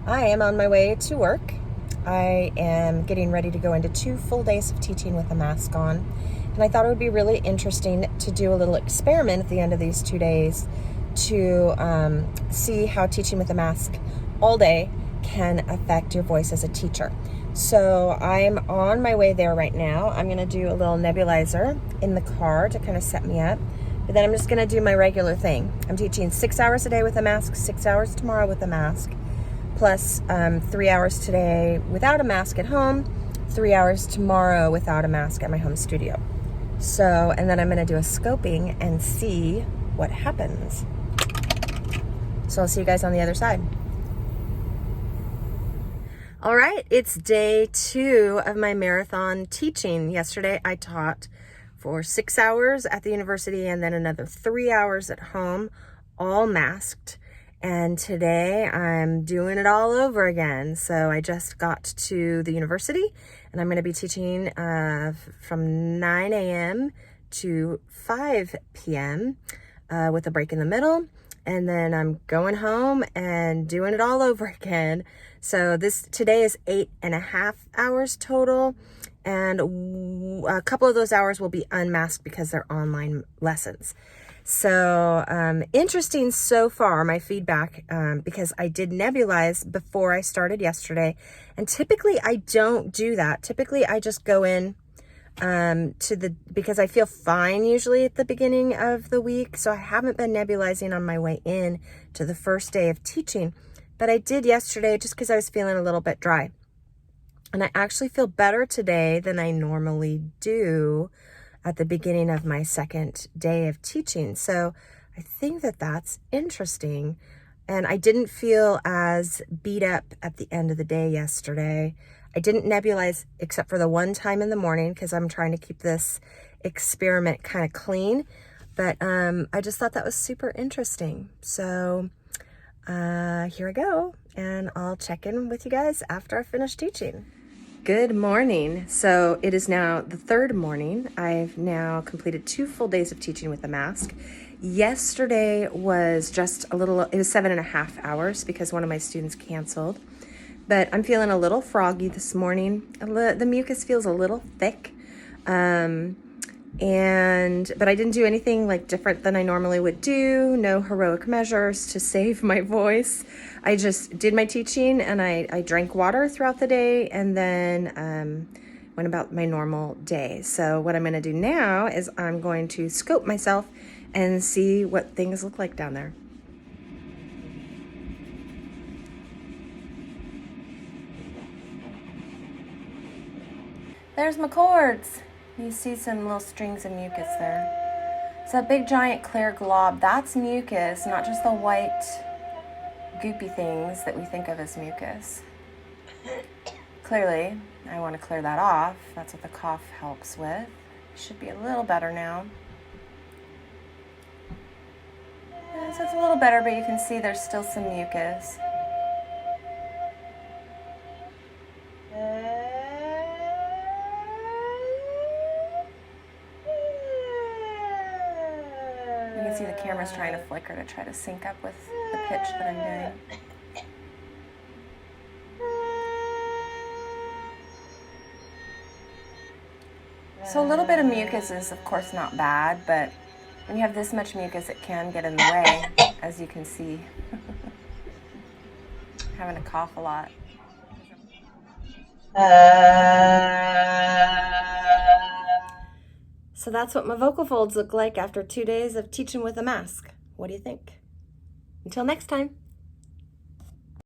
I am on my way to work. I am getting ready to go into 2 full days of teaching with a mask on. And I thought it would be really interesting to do a little experiment at the end of these 2 days to see how teaching with a mask all day can affect your voice as a teacher. So I'm on my way there right now. I'm going to do a little nebulizer in the car to kind of set me up. But then I'm just going to do my regular thing. I'm teaching 6 hours a day with a mask, 6 hours tomorrow with a mask, plus 3 hours today without a mask at home, 3 hours tomorrow without a mask at my home studio. So, and then I'm going to do a scoping and see what happens. So I'll see you guys on the other side. All right, it's day 2 of my marathon teaching. Yesterday I taught for 6 hours at the university and then another 3 hours at home, all masked. And today I'm doing it all over again. So I just got to the university and I'm going to be teaching from 9 a.m. to 5 p.m. With a break in the middle. And then I'm going home and doing it all over again. So today is 8.5 hours total. And a couple of those hours will be unmasked because they're online lessons. So interesting so far, my feedback, because I did nebulize before I started yesterday. And typically I don't do that. Typically I just go in because I feel fine usually at the beginning of the week. So I haven't been nebulizing on my way in to the first day of teaching, but I did yesterday just because I was feeling a little bit dry. And I actually feel better today than I normally do at the beginning of my second day of teaching. So I think that that's interesting. And I didn't feel as beat up at the end of the day yesterday. I didn't nebulize except for the one time in the morning because I'm trying to keep this experiment kind of clean. But I just thought that was super interesting. So here I go. And I'll check in with you guys after I finish teaching. Good morning. So it is now the 3rd morning. I've now completed 2 full days of teaching with a mask. Yesterday was just it was 7.5 hours because one of my students canceled. But I'm feeling a little froggy this morning. The mucus feels a little thick. But I didn't do anything like different than I normally would do. No heroic measures to save my voice. I just did my teaching and I drank water throughout the day and then went about my normal day. So what I'm going to do now is I'm going to scope myself and see what things look like down there. There's my cords. You see some little strings of mucus there. It's that big giant clear glob. That's mucus, not just the white goopy things that we think of as mucus. Clearly, I want to clear that off. That's what the cough helps with. Should be a little better now. Yeah, so it's a little better, but you can see there's still some mucus. You can see the camera's trying to flicker to try to sync up with the pitch that I'm doing. So a little bit of mucus is of course not bad, but when you have this much mucus, it can get in the way, as you can see. Having to cough a lot. So that's what my vocal folds look like after 2 days of teaching with a mask. What do you think? Until next time.